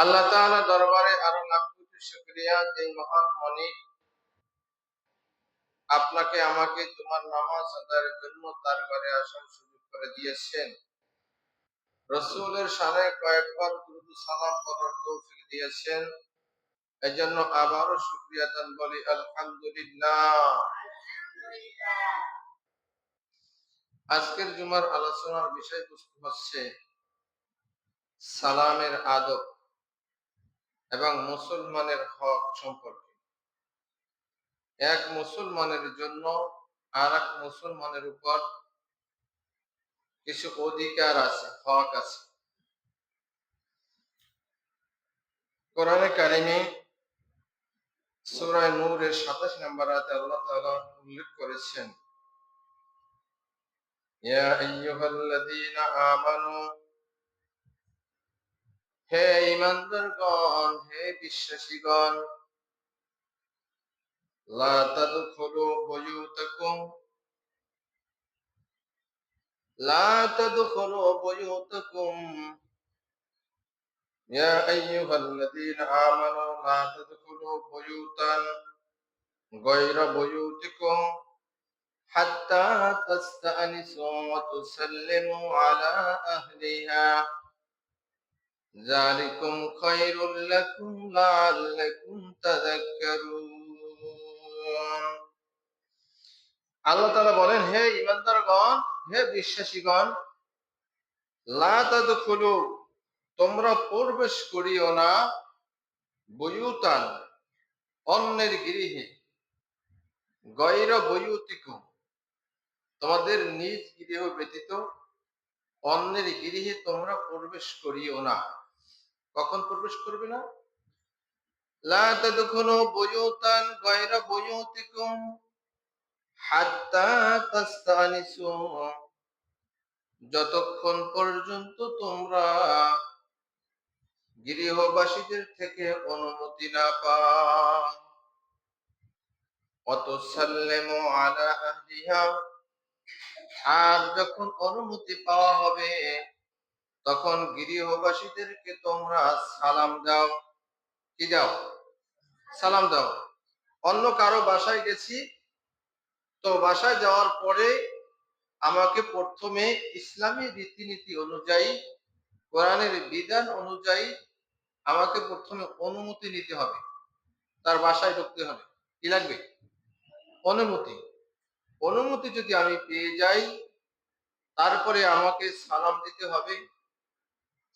আল্লাহ তাআলা দরবারে আরো লাখ কোটি শুকরিয়া যে মহান মালিক আপনাকে আমাকে তোমার নামাজ আদায়ের জন্য তার ঘরে আসার সুযোগ করে দিয়েছেন। রাসূলের শানে কয়েকবার দুরূদ সালাম পড়ার তৌফিক দিয়েছেন। এজন্য আবারো শুকরিয়া দান বলি আলহামদুলিল্লাহ। আজকের জুমার আলোচনার বিষয়বস্তু হচ্ছে সালামের আদব এবং মুসলমানের হক সম্পর্কে। এক মুসলমানের জন্য আর এক মুসলমানের উপর কিছু অধিকার আছে, হক আছে। কোরআনে কারিমে সূরা নূরের 27 নম্বর আয়াতে আল্লাহ তাআলা উল্লেখ করেছেন, ইয়া আইয়ুহাল্লাযীনা আমানু, হে ঈমানদারগণ, হে বিশ্বাসীগণ, লা তাদখুলু বুয়ুতাকুম, লা তাদখুলু বুয়ুতাকুম, ইয়া আইয়ুহাল্লাযীনা আমানু লা তাদখুলু বুয়ুতান গায়রা বুয়ুতিকুম হাত্তা তাস্তানিসু ওয়া তুসাল্লিমু আলা আহলিহা যালিকুম খায়রুল লাকুম লাআল্লাকুম তাযাক্কারুন। আল্লাহ তাআলা বলেন, হে ঈমানদারগণ, হে বিশ্বাসীগণ, লা তাদখুলু, তোমরা প্রবেশ করিও না, বুয়ুতান, অন্যের গৃহে, গায়রা বুয়ুতিকুম, তোমাদের নিজ গৃহ ব্যতীত অন্যের গৃহে তোমরা প্রবেশ করিও না। কখন প্রবেশ করবে না? লা তাদখুলু বুয়ুতান গায়রা বুয়ুতিকুম হাত্তা তাস্তানিসু, যতক্ষণ পর্যন্ত তোমরা গৃহবাসীদের থেকে অনুমতি না পাও। ওয়া তুসাল্লিমু আলা আহলিহা, আর যখন অনুমতি পাওয়া হবে তখন গৃহবাসীদেরকে তোমরা সালাম দাও। কি দাও? সালাম দাও। অন্য কারো বাসায় গেছি, তো বাসায় যাওয়ার পরে আমাকে প্রথমে ইসলামী রীতিনীতি অনুযায়ী, কোরআনের বিধান অনুযায়ী আমাকে প্রথমে অনুমতি নিতে হবে। তার বাসায় ঢুকতে হবে, কি লাগবে? অনুমতি। অনুমতি যদি আমি পেয়ে যাই, তারপরে আমাকে সালাম দিতে হবে।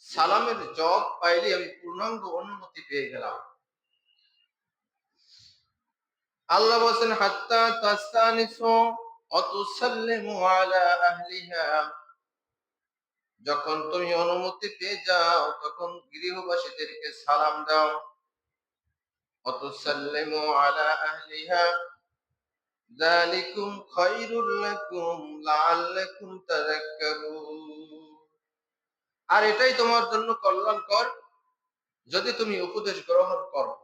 সালামের জবাব পাইলে আমি পূর্ণাঙ্গ অনুমতি পেয়ে গেলাম। আল্লাহ বলেন, হাত্তা তাস্তানিসু ওয়া তুসাল্লিমু আলা আহলিহা, যখন তুমি অনুমতি পেয়ে যাও তখন গৃহবাসীদেরকে সালাম দাও। ওয়া তুসাল্লিমু আলা আহলিহা যালিকুম খায়রুল লাকুম লাআল্লাকুম তাযাক্কারুন, আর এটাই তোমার জন্য কল্যাণকর যদি তুমি উপদেশ গ্রহণ করো।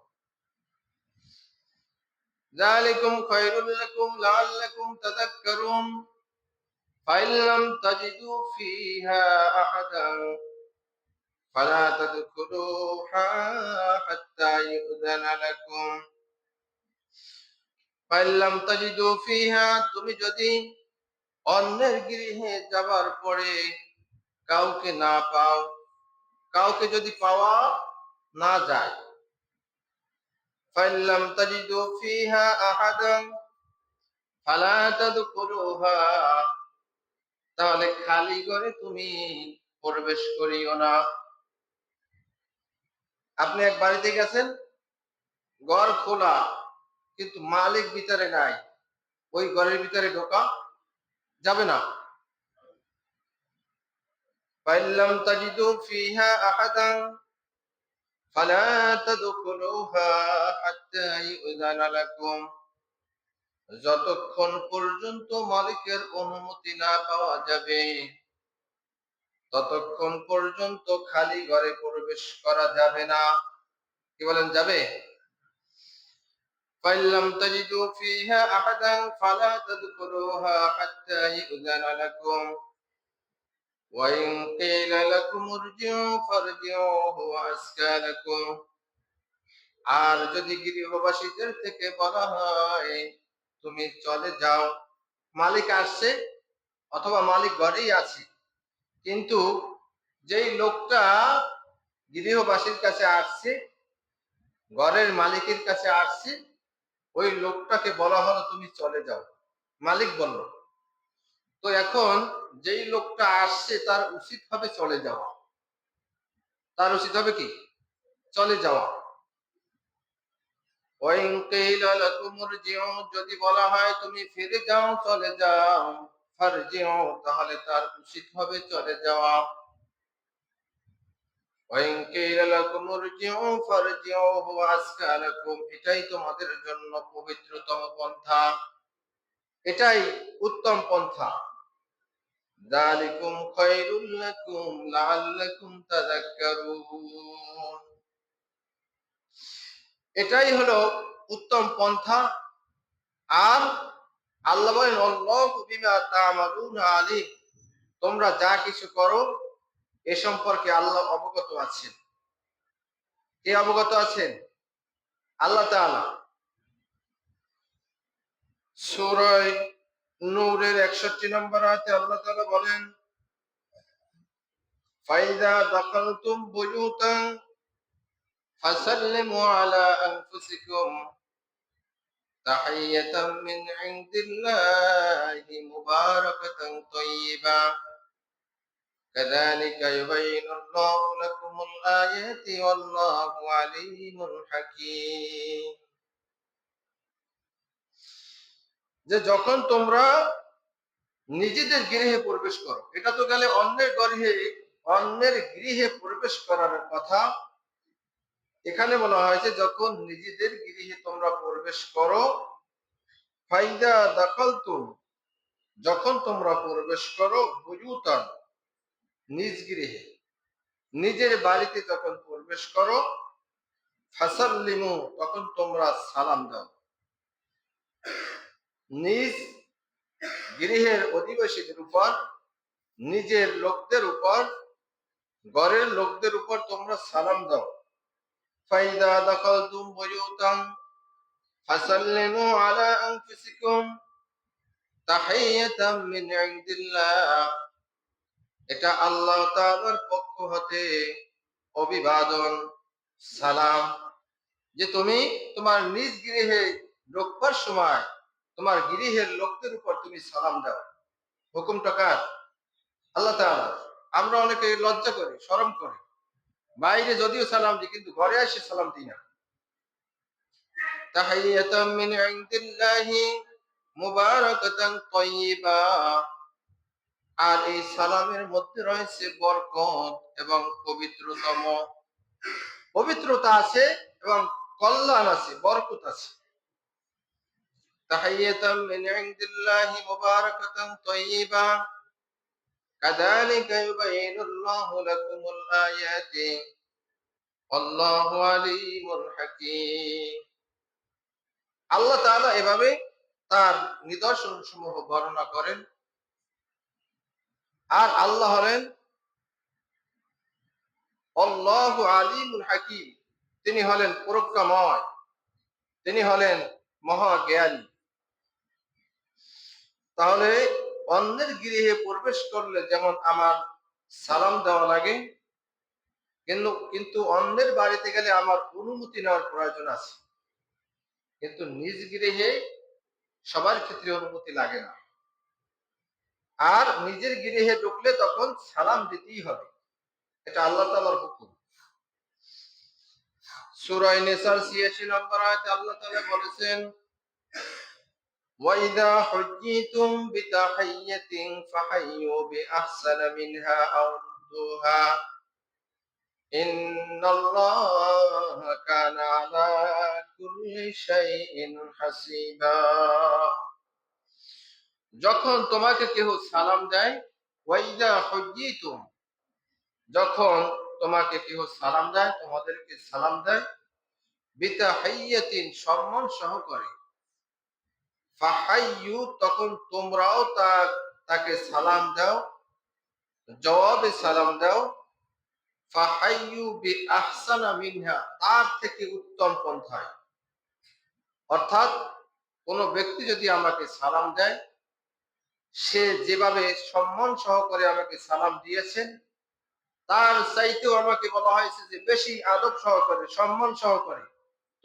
যালিকুম খায়রুল লাকুম লাআল্লাকুম তাযাক্কারুন ফাইন লাম তাজিদু ফিহা আহাদান ফালা তাদখুলুহা হাত্তা ইউযানা লাকুম। ফাইন লাম তাজিদু ফিহা, তুমি যদি অন্যের গৃহে যাবার পরে কাউকে না পাও, কাউকে যদি পাওয়া না যায়, ফাইন লাম তাজিদু ফিহা আহাদান ফালা তাদখুলুহা, তাহলে খালি ঘরে তুমি প্রবেশ করিও না। আপনি এক বাড়িতে গেছেন, ঘর খোলা কিন্তু মালিক ভিতরে নাই, ওই ঘরের ভিতরে ঢোকা যাবে না। ফাইল্লাম তাজিদু ফিহা আহাদান ফালা তাদখুলুহা হাত্তা ইউযানা লাকুম, যতক্ষণ পর্যন্ত মালিকের অনুমতি না পাওয়া যাবে ততক্ষণ পর্যন্ত খালি ঘরে প্রবেশ করা যাবে না। কি বলেন, যাবে? ফাইল্লাম তাজিদু ফিহা আহাদান ফালা তাদখুলুহা হাত্তা ইউযানা লাকুম, وإن قيل لكم ارجعوا فارجعوا هو أزكى لكم। আর যদি গৃহবাসীদের থেকে বলা হয় তুমি চলে যাও, মালিক আসছে অথবা মালিক ঘরেই আছে, কিন্তু যেই লোকটা গৃহবাসীর কাছে আসছে, ঘরের মালিকের কাছে আসছে, ওই লোকটাকে বলা হলো তুমি চলে যাও, মালিক বলল। তো এখন যেই লোকটা আসছে তার উচিত হবে চলে যাওয়া, তার উচিত হবে কি চলে যাওয়া। ওয়াইন কিলা লাকুম ইরজিউ, যদি বলা হয় তুমি ফিরে যাও চলে যাও, ফারজিউ, তাহলে তার উচিত হবে চলে যাওয়া। ওয়াইন কিলা লাকুম ইরজিউ ফারজিউ হুয়া আজকা লাকুম, এটাই তোমাদের জন্য পবিত্রতম পন্থা, এটাই উত্তম পন্থা। যালিকুম খায়রুল লাকুম লাআল্লাকুম তাযাক্কারুন, এটাই হলো উত্তম পন্থা। আর আল্লাহ বলেন আল্লাহু বিমা তা'মালুনা আলিম, তোমরা যা কিছু করো এ সম্পর্কে আল্লাহ অবগত আছেন। কে অবগত আছেন? আল্লাহ তাআলা। সূরা নূরের 61 নম্বর আয়াতে আল্লাহ তাআলা বলেন ফাইযা দাখালতুম বুয়ুতান ফাসাল্লিমু আলা আনফুসিকুম তাহিয়াতাম মিন ইনদিল্লাহি মুবারাকাতান তাইয়্যিবা كذلك يبين الله لكم الآيات والله عليم حكيم। যে যখন তোমরা নিজেদের গৃহে প্রবেশ করো, এটা তো গেলে অন্যের গৃহে প্রবেশ করার কথা। এখানে বলা হয়েছে যখন নিজেদের গৃহে তোমরা প্রবেশ করো, ফাইদা দাখালতুম, যখন তোমরা প্রবেশ করো, বুয়ুতান, নিজ গৃহে, নিজের বাড়িতে যখন প্রবেশ করো, ফাসাল্লিমু, তখন তোমরা সালাম দাও। নিজ গৃহের অধিবাসীদের উপর, নিজের লোকদের উপর, ঘরের লোকদের উপর তোমরা সালাম দাও। ফাইদা দাখালতুম বুয়ুতান ফাসাল্লিমু আলা আনফুসিকুম তাহিয়াতাম মিন ইনদিল্লাহ, এটা আল্লাহ তাআলার পক্ষ হতে অভিবাদন, সালাম। যে তুমি তোমার নিজ গৃহে ঢোকবার সময় তোমার গৃহের লোকদের উপর তুমি সালাম দাও। হুকুমটা কার? আল্লাহ তাআলা। আমরা অনেকে লজ্জা করি, শরম করি, বাইরে যদিও সালাম দিই কিন্তু ঘরে এসে সালাম দিই না। তাহিয়াতাম মিন ইনদিল্লাহি মুবারাকাতান তাইয়্যিবা, আর এই সালামের মধ্যে রয়েছে বরকত এবং পবিত্রতা আছে এবং কল্যাণ আছে, বরকত আছে। তাহিয়াতাম মিন ইনদিল্লাহি মুবারাকাতান তাইয়্যিবা কাযালিকা ইউবাইয়িনুল্লাহু লাকুমুল আয়াতি আল্লাহু আলিমুল হাকীম। আল্লাহ তাআলা এভাবে তার নিদর্শন সমূহ বর্ণনা করেন। আর আল্লাহ হলেন আল্লাহু আলিমুল হাকীম, তিনি হলেন প্রজ্ঞাময়, তিনি হলেন মহাজ্ঞানী। তাহলে অন্যের গৃহে প্রবেশ করলে যেমন আমার সালাম দেওয়া লাগে, কিন্তু অন্যের বাড়িতে গেলে আমার অনুমতি নেওয়ার প্রয়োজন আছে। কিন্তু নিজ গৃহে সবার ক্ষেত্রে অনুমতি লাগে না। আর নিজের গৃহে ঢুকলে তখন সালাম দিতেই হবে, এটা আল্লাহ তাআলার হুকুম। সূরা নিসার ৮৬ নম্বর আয়াতে আল্লাহ তাআলা বলেছেন ওয়াইদা হুজ্জিতুম বিতাহিয়াতিন ফাহাইয়ু বিআহসানা মিনহা আও রুদ্দুহা ইন্নাল্লাহা কানা আলা কুল্লি শাইইন হাসিবা। যখন তোমাকে কেহ সালাম দেয়, ওয়াইদা হুজ্জিতুম, যখন তোমাকে কেহ সালাম দেয়, তোমাদেরকে সালাম দেয়, বিতাহিয়াতিন, সম্মান সহকারে, ফাহাইয়ু, তখন তোমরাও তাকে সালাম দাও, জবাবে সালাম দাও, ফাহাইয়ু বিআহসানা মিনহা, তার থেকে উত্তম পন্থায়। অর্থাৎ কোন ব্যক্তি যদি আমাকে সালাম দেয়, সে যেভাবে সম্মান সহকারে আমাকে সালাম দিয়েছেন, তার চাইতেও আমাকে বলা হয়েছে যে বেশি আদব সহকারে, সম্মান সহকারে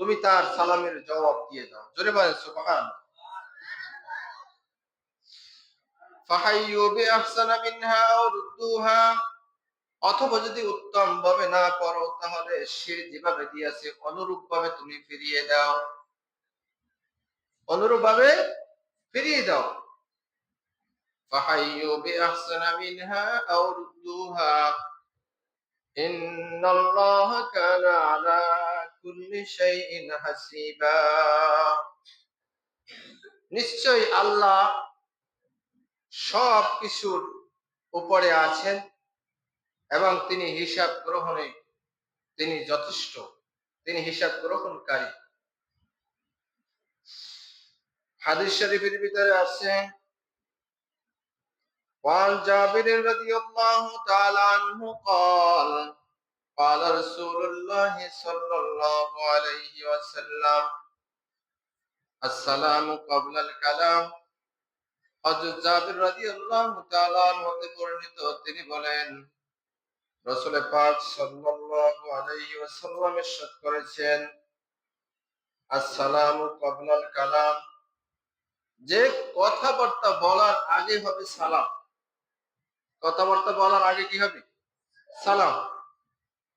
তুমি তার সালামের জবাব দিয়ে দাও। জোরে বলেন সুবহান। ফাহাইয়ু বিআহসানা মিনহা আও রুদ্দুহা, অথবা যদি উত্তম ভাবে না করো, তাহলে সে যেভাবে দিয়েছে অনুরূপ ভাবে তুমি ফিরিয়ে দাও, অনুরূপ ভাবে ফিরিয়ে দাও। ফাহাইয়ু বিআহসানা মিনহা আও রুদ্দুহা ইন্নাল্লাহা কানা আলা কুল্লি শাইইন হাসিবা, নিশ্চয়ই আল্লাহ সব কিছুর উপরে আছেন এবং তিনি হিসাব গ্রহণে তিনি যথেষ্ট, তিনি হিসাব গ্রহণকারী। হাদিস শরীফের ভিতরে আছে, وعن جابر رضي الله تعالى عنه قال قال رسول الله صلى الله عليه وسلم السلام قبل الكلام। হযরত জাবির রাদিয়াল্লাহু তাআলা আনহু হতে বর্ণিত, তিনি বলেন রাসূল পাক সাল্লাল্লাহু আলাইহি ওয়াসাল্লাম ইরশাদ করেছেন, আসসালামু ক্বাবলাল কালাম, যে কথাবার্তা বলার আগে হবে সালাম। কথাবার্তা বলার আগে কি হবে? সালাম।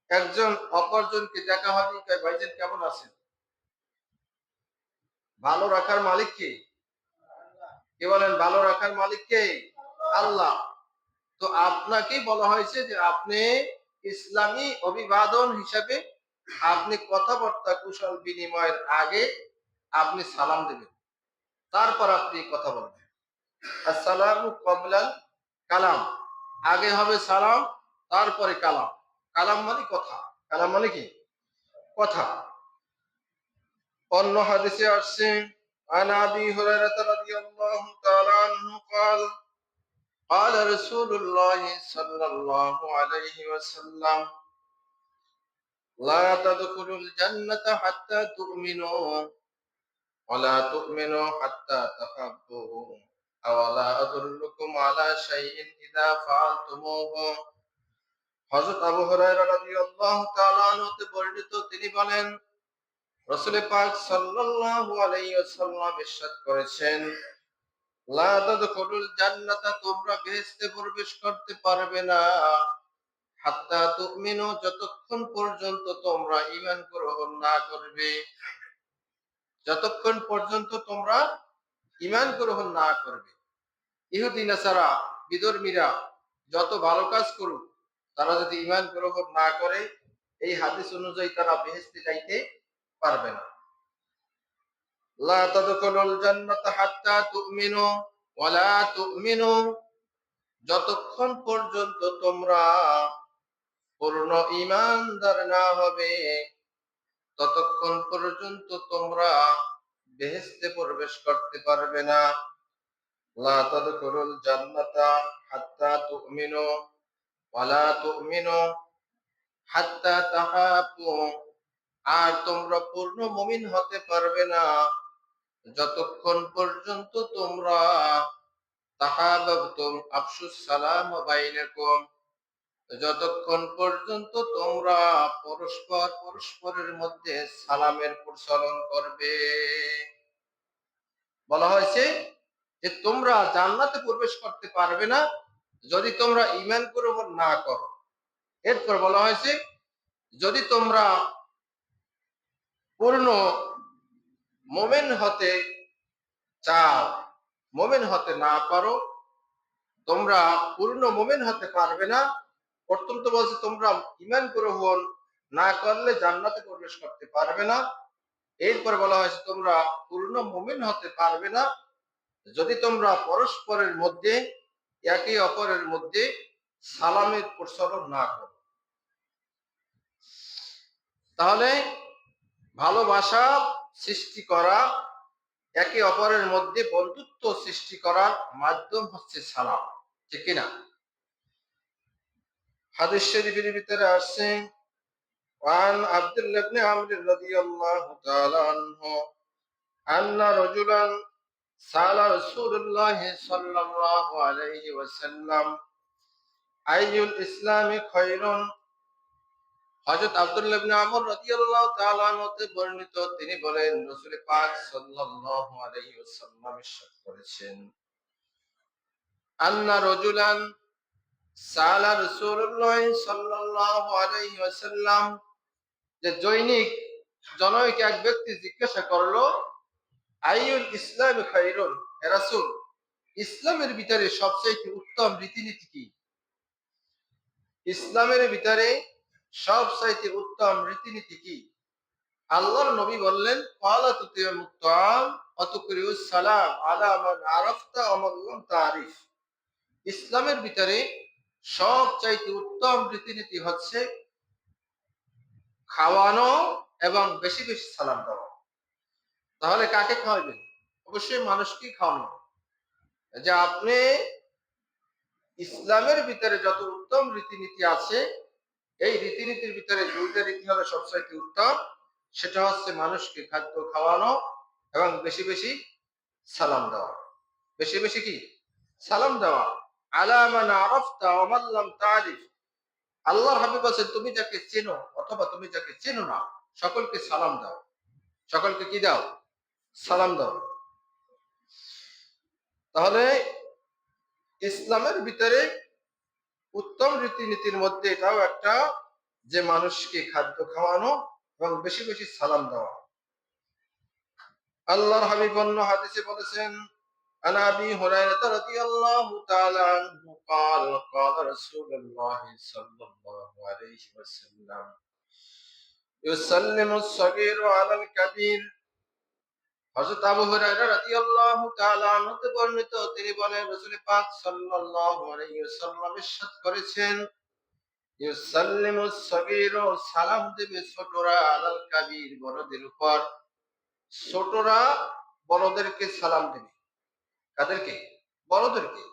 একজন অপরজনকে দেখা হয়নি, কয় ভাইজান কেমন আছেন? ভালো রাখার মালিক কে? কে বলেন ভালো রাখার মালিক কে? আল্লাহ। তো আপনাকেই বলা হয়েছে যে আপনি ইসলামী অভিবাদন হিসাবে আপনি কথাবার্তা কুশল বিনিময়ের আগে আপনি সালাম দেবেন, তারপর আপনি কথা বলবেন। আসসালামু ক্বাবলাল কালাম, আগে হবে সালাম, তারপরে কালাম। কালাম মানে কথা, কালাম মানে কি? কথা। অন্য হাদিসে আসছে, عن أبي هريرة رضي الله تعالى عنه قال قال رسول الله صلى الله عليه وسلم لا تدخلوا الجنة حتى تؤمنوا ولا تؤمنوا حتى تحبوا أولا أدلكم على شيء إذا فعلتموه। হযরত আবু হুরায়রা রাদিয়াল্লাহু তাআলা আনহু হতে বর্ণিত, তিনি বলেন রাসূল পাক সাল্লাল্লাহু আলাইহি ওয়াসাল্লাম ইরশাদ করেছেন, লা তাদখুলুল জান্নাতা, তোমরা বেহেশতে প্রবেশ করতে পারবে না, হাত্তা তুমিনু, যতক্ষণ পর্যন্ত তোমরা ঈমান গ্রহণ না করবে, যতক্ষণ পর্যন্ত তোমরা ঈমান গ্রহণ না করবে। ইহুদি নাসারা, বিধর্মীরা যত ভালো কাজ করুক, তারা যদি ঈমান গ্রহণ না করে, এই হাদিস অনুযায়ী তারা বেহেশতে যাইতে পারবে না। লা তাদখুলুল জান্নাতা হাত্তা তুমিনু ওয়া লা তুমিনু, যতক্ষণ পর্যন্ত তোমরা পূর্ণ ঈমানদার না হবে, ততক্ষণ পর্যন্ত তোমরা বেহেশতে প্রবেশ করতে পারবে না। লা তাদখুলুল জান্নাতা হাত্তা তুমিনু ওয়া লা তুমিনু হাত্তা তাহাব্বু, আর তোমরা পূর্ণ মুমিন হতে পারবে না যতক্ষণ পর্যন্ত তোমরা তাহাব্বাতুম আফশুস সালাম বাইনাকুম, যতক্ষণ পর্যন্ত তোমরা পরস্পর পরস্পরের মধ্যে সালামের প্রচলন করবে। বলা হয়েছে যে তোমরা জান্নাতে প্রবেশ করতে পারবে না যদি তোমরা ঈমান গ্রহণ না করো। এরপর বলা হয়েছে যদি তোমরা পূর্ণ মুমিন হতে চাও, মুমিন হতে না পারো, তোমরা পূর্ণ মুমিন হতে পারবে না। প্রথম তো বলছে তোমরা ঈমান গ্রহণ না করলে জান্নাতে প্রবেশ করতে পারবে না। এরপর বলা হয়েছে তোমরা পূর্ণ মুমিন হতে পারবে না যদি তোমরা পরস্পরের মধ্যে একে অপরের মধ্যে সালামের প্রচলন না করো। তাহলে ভালোবাসা সৃষ্টি করা, একে অপরের মধ্যে বন্ধুত্ব সৃষ্টি করার মাধ্যম হচ্ছে সালাম, ঠিক কিনা? হাদিস শরীফের ভিতরে আসছে وعن عبد الله بن عمرو رضي الله تعالى عنه أن رجلا سأل رسول الله صلى الله عليه وسلم أي الإسلام خير। হযরত আব্দুল্লাহ ইবনে আমর রাদিয়াল্লাহু তাআলা আনহু হতে বর্ণিত, তিনি বলেন রাসূল পাক সাল্লাল্লাহু আলাইহি ওয়াসাল্লাম ইরশাদ করেছেন, আন্না রাজুলান সালা রাসূলুল্লাহ সাল্লাল্লাহু আলাইহি ওয়াসাল্লাম, যে জনৈক এক ব্যক্তি জিজ্ঞাসা করলো, আইয়ুল ইসলাম খায়রুন, হে রাসূল, ইসলামের ভিতরে সবচেয়ে উত্তম রীতিনীতি কি? ইসলামের ভিতরে সবচাইতে উত্তম রীতিনীতি কি? আল্লাহর নবী বললেন, ক্বালা তুতিউল মুত্তাআম ওয়া তুকরিউস সালাম আলা মান আরাফতা ওয়া মান লাম তারিফ। ইসলামের ভিতরে সবচাইতে উত্তম রীতিনীতি হচ্ছে খাওয়ানো এবং বেশি বেশি সালাম দেওয়া। তাহলে কাকে খাওয়াবেন? অবশ্যই মানুষকেই খাওয়ানো। যে আপনি ইসলামের ভিতরে যত উত্তম রীতিনীতি আছে, এই রীতিনীতির ভিতরে দুইটা রীতি হলো সবচাইতে উত্তম। সেটা হচ্ছে মানুষকে খাদ্য খাওয়ানো এবং বেশি বেশি সালাম দেওয়া। বেশি বেশি কি? সালাম দেওয়া। আলা মান আরাফতা ওয়া মান লাম তারিফ। আল্লাহর হাবিব বলেন, তুমি যাকে চেনো অথবা তুমি যাকে চেনো না, সকলকে সালাম দাও। সকলকে কি দাও? সালাম দাও। তাহলে ইসলামের ভিতরে উত্তম রীতিনীতির মধ্যে এটাও একটা, যে মানুষকে খাদ্য খাওয়ানো এবং বেশি বেশি সালাম দেওয়া। আল্লাহর হাবিব অন্য হাদিসে বলেছেন, عن أبي هريرة رضي الله تعالى عنه قال قال رسول الله صلى الله عليه وسلم يسلم الصغير على الكبير। হযরত আবু হুরায়রা রাদিয়াল্লাহু তাআলা আনহু হতে বর্ণিত, তিনি বলেন রাসূল পাক সাল্লাল্লাহু আলাইহি ওয়াসাল্লাম ইরশাদ করেছেন, ইউসাল্লিমু সগীরু, সালাম দেবে ছোটরা, আলাল কাবীর, বড়দের উপর। ছোটরা বড়দেরকে সালাম দেবে। কাদেরকে? বড়দেরকে।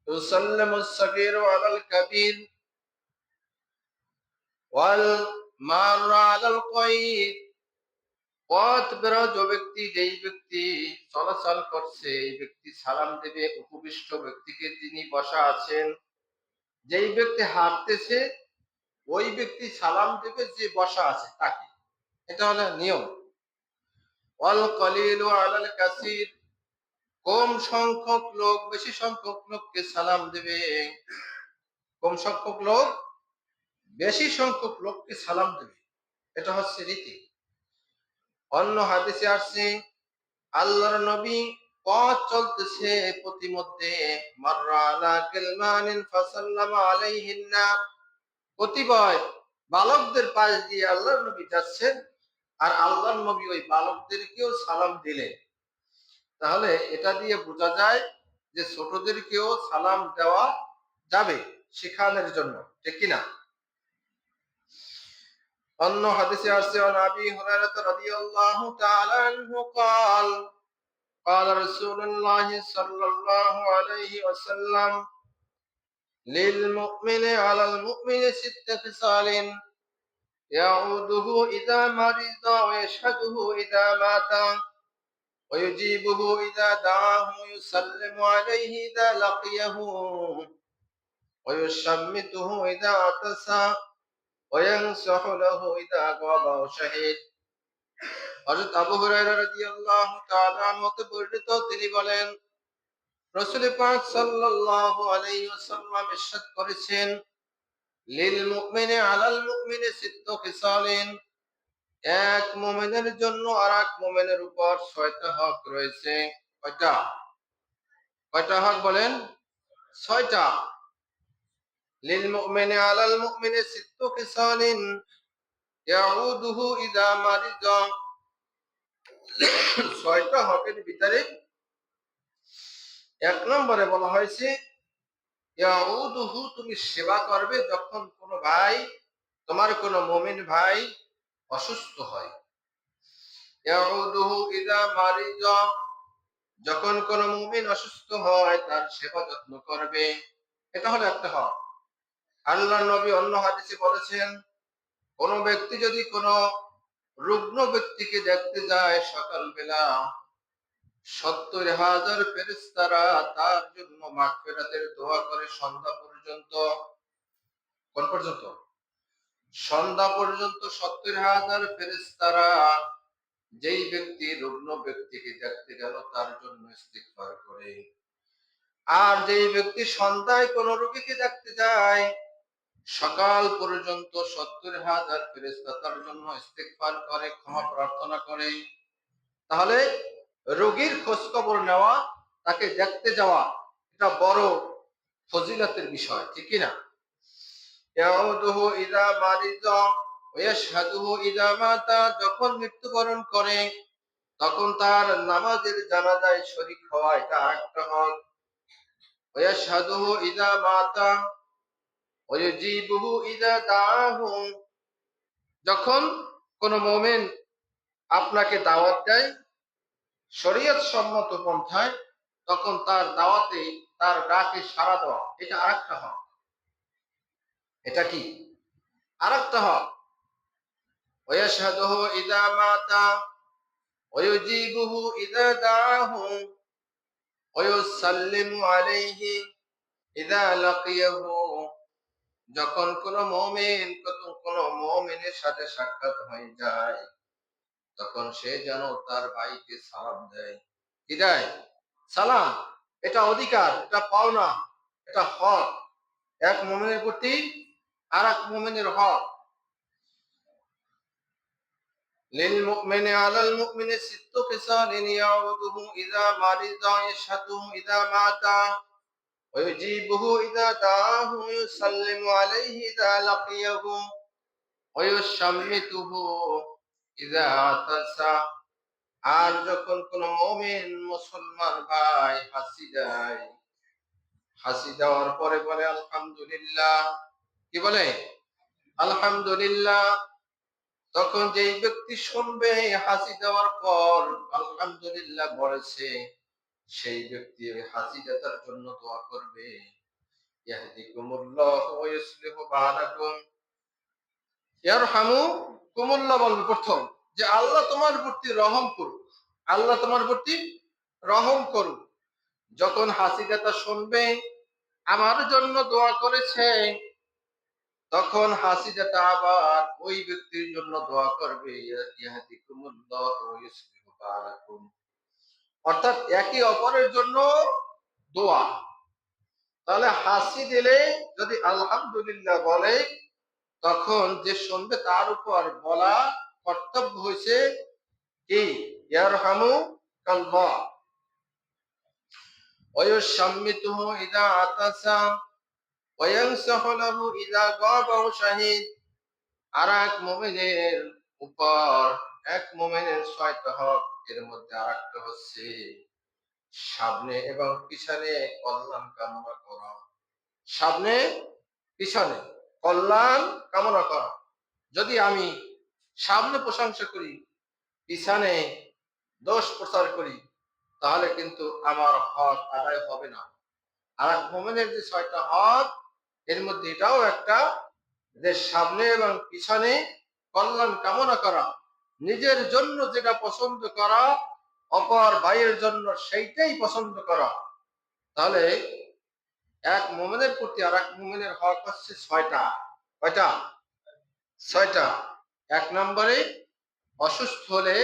ইউসাল্লিমু সগীরু আলাল কাবীর ওয়াল মাররা আলাল কায়দ। পথ বেরোজ ব্যক্তি, যেই ব্যক্তি চলাচল করছে, এই ব্যক্তি সালাম দেবে উপবিষ্ট ব্যক্তিকে, তিনি বসা আছেন। যেই ব্যক্তি হাঁটতেছে, ওই ব্যক্তি সালাম দেবে যে বসা আছে তাকে। এটা হলো নিয়ম। ওয়াল কলিলু আলাল কাসীর, কম সংখ্যক লোক বেশি সংখ্যক লোককে সালাম দেবে। কম সংখ্যক লোক বেশি সংখ্যক লোককে সালাম দেবে। এটা হচ্ছে রীতি। অন্য হাদিসে আসছে, আল্লাহর নবী পথ চলতেছে, প্রতিমধ্যে মাররা আলা কিলমানিন ফাসাল্লামা আলাইহিন্না, কতিপয় বালকদের পাশ দিয়ে আল্লাহর নবী যাচ্ছেন, আর আল্লাহর নবী ওই বালকদেরকেও সালাম দিলেন। তাহলে এটা দিয়ে বোঝা যায় যে ছোটদেরকেও সালাম দেওয়া যাবে, শেখানোর জন্য, ঠিক কিনা? অন্য হাদিসে আসছে, عن أبي هريرة رضي الله تعالى عنه قال قال رسول الله صلى الله عليه وسلم للمؤمن على المؤمن 6 خصال يعوده إذا مرض ويشهده إذا مات ويجيبه إذا دعاه ويسلم عليه إذا لقيه ويشمته إذا عطس وينصح له إذا غاب وشهد। হযরত আবু হুরায়রা রাদিয়াল্লাহু তাআলা আনহু হতে বর্ণিত, তিনি বলেন রাসূল পাক সাল্লাল্লাহু আলাইহি ওয়াসাল্লাম ইরশাদ করেছেন, লিল মুমিনি আলাল মুমিনি 6 খিসালিন, এক মুমিনের জন্য আরেক মুমিনের উপর 6টা হক রয়েছে। কয়টা? কয়টা হক বলেন? 6টা। লিল মুমিনি আলাল মুমিনি 6 খিসালিন ইয়াউদুহু ইযা মারিদা। 6টা হকের ভিতরে 1 নম্বরে বলা হয়েছে, ইয়াউদুহু, তুমি সেবা করবে যখন কোনো ভাই, তোমার কোনো মুমিন ভাই অসুস্থ হয়। ইয়াউদুহু ইযা মারিদা, যখন কোনো মুমিন অসুস্থ হয় তার সেবা যত্ন করবে। এটা হলো একটা হক। আল্লাহ নবী অন্য হাদিসে বলেছেন, কোন ব্যক্তি যদি কোন রুগ্ন ব্যক্তিকে দেখতে যায় সকালবেলা, 70,000 ফেরেশতারা তার জন্য মাগফিরাতের দোয়া করে সন্ধ্যা পর্যন্ত। কোন পর্যন্ত? সন্ধ্যা পর্যন্ত 70,000 ফেরেশতারা যেই ব্যক্তি রুগ্ন ব্যক্তিকে দেখতে গেল তার জন্য ইস্তিগফার করে। আর যেই ব্যক্তি সন্ধ্যায় কোন রোগীকে দেখতে যায়, সকাল পর্যন্ত 70,000 ফেরেশতা তার জন্য ইস্তিগফার করে, ক্ষমা প্রার্থনা করে। তাহলে রোগীর খোঁজ খবর নেওয়া, তাকে দেখতে যাওয়া, এটা বড় ফজিলতের বিষয়, ঠিক কি না? ইয়াউদুহু ইযা মারিযা ওয়া ইয়াশহাদুহু ইযা মাতা, যখন মৃত্যুবরণ করে তখন তার নামাজের জানাজায় শরীক হওয়া, এটা আরেকটা হক। ওয়া ইয়াশহাদুহু ইযা মাতা ওয়া ইউজিবুহু ইযা দাআহু, যখন কোন মুমিন আপনাকে দাওয়াত দেয় শরীয়ত সম্মত পন্থায়, তখন তার দাওয়াতে, তার ডাকে সাড়া দেওয়া, এটা আরেকটা হক। এটা কি? আরেকটা হক। ওয়াশহাদুহু ইযা মাতা ওয়া ইউজিবুহু ইযা দাআহু ওয়া ইউসাল্লিমু আলাইহি ইযা লাকিয়াহু, যখন কোন মুমিনের সাথে সাক্ষাৎ হয়ে যায় তখন সে যেন তার ভাইকে সালাম দেয়। কি দেয়? সালাম। এটা অধিকার, এটা পাওনা, এটা হক, এক মুমিনের প্রতি আর এক মুমিনের হক। লিল মুমিনি আলাল মুমিনি সিত্তু খিসালিন ইয়াউদুহু ইযা মারিযা ইয়াশহাদুহু ইযা মাতা ওয়া ইউজিবুহু ইযা দাআহু ইউসাল্লিমু আলাইহি ইযা লাকিয়াহু ওয়া ইউশাম্মিতুহু ইযা আতাসা, আর যখন কোন মুমিন মুসলমান ভাই হাসি দেয়, হাসি দেওয়ার পরে বলে আলহামদুলিল্লাহ, কি বলে? আলহামদুলিল্লাহ, তখন যেই ব্যক্তি শুনবে হাসি দেওয়ার পর আলহামদুলিল্লাহ বলেছে, সেই ব্যক্তি হাসি দেওয়ার জন্য দোয়া করবে, ইয়াহদিকুমুল্লাহু ওয়া ইউসলিহু বালাকুম, ইয়ারহামুকুমুল্লাহ বলবে প্রথম, যে আল্লাহ তোমার প্রতি রহম করুক, আল্লাহ তোমার প্রতি রহম করুক। যখন হাসি দেতা শুনবে আমার জন্য দোয়া করেছে, তখন হাসি দেতা আবার ওই ব্যক্তির জন্য দোয়া করবে, ইয়াহদিকুমুল্লাহু ওয়া ইউসলিহু বালাকুম, অর্থাৎ একে অপরের জন্য দোয়া। তাহলে হাসি দিলে যদি আলহামদুলিল্লাহ বলে, তখন যে শুনবে তার উপর বলা কর্তব্য হয়েছে কি? ইয়ারহামুকাল্লাহ ওয়া ইউশাম্মিতুহু ইযা আতাসা ওয়া ইয়ানসাহু লাহু ইযা গাবা শাহীদ। আর এক মুমিনের উপর, এক মুমিনের 6টা হক, এর মধ্যে আরেকটা হচ্ছে সামনে এবং পিছনে কল্যাণ কামনা করা। সামনে পিছনে কল্যাণ কামনা করা। যদি আমি সামনে প্রশংসা করি, পিছনে দোষ প্রচার করি, তাহলে কিন্তু আমার হক আদায় হবে না। আর এক মুমিনের যে 6টা হক, এর মধ্যে এটাও একটা, যে সামনে এবং পিছনে কল্যাণ কামনা করা, নিজের জন্য যেটা পছন্দ করা, অপর ভাইয়ের জন্য সেইটাই পছন্দ করা। তাহলে এক মুমিনের প্রতি আর এক মুমিনের হক হচ্ছে 6টা। কয়টা? 6টা। 1 নম্বরে অসুস্থ হলে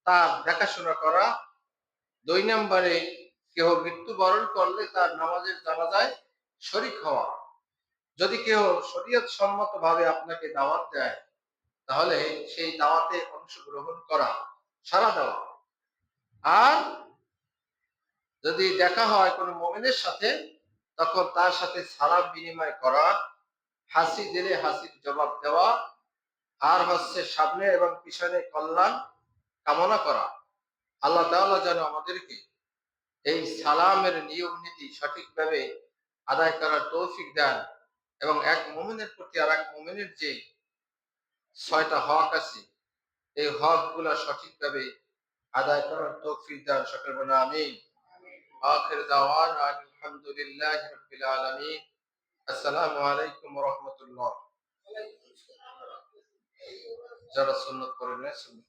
তার দেখাশোনা করা। 2 নম্বরে কেউ মৃত্যুবরণ করলে তার নামাজের জানাজায় শরীক হওয়া। যদি কেউ শরীয়ত সম্মত ভাবে আপনাকে দাওয়াত দেয়, তাহলে সেই দাওয়াতে অংশগ্রহণ করা, সাড়া দেওয়া। আর যদি দেখা হয় কোনো মুমিনের সাথে, তখন তার সাথে সালাম বিনিময় করা, হাসি দিলে হাসির জবাব দেওয়া, আর হচ্ছে সামনে এবং পিছনে কল্যাণ কামনা করা। আল্লাহ তাআলা যেন আমাদেরকে এই সালামের নিয়ম নীতি সঠিকভাবে আদায় করার তৌফিক দেন, এবং এক মুমিনের প্রতি আর এক মুমিনের যে 6টা হক আছে, এই হক গুলা সঠিকভাবে আদায় করার তৌফিক দেন। সকল বলে আমিন। আখির দাওয়ানা আলহামদুলিল্লাহি রাব্বিল আলামিন। আসসালামু আলাইকুম ওয়া রাহমাতুল্লাহ। যারা সুন্নত করেন না, সুন্নত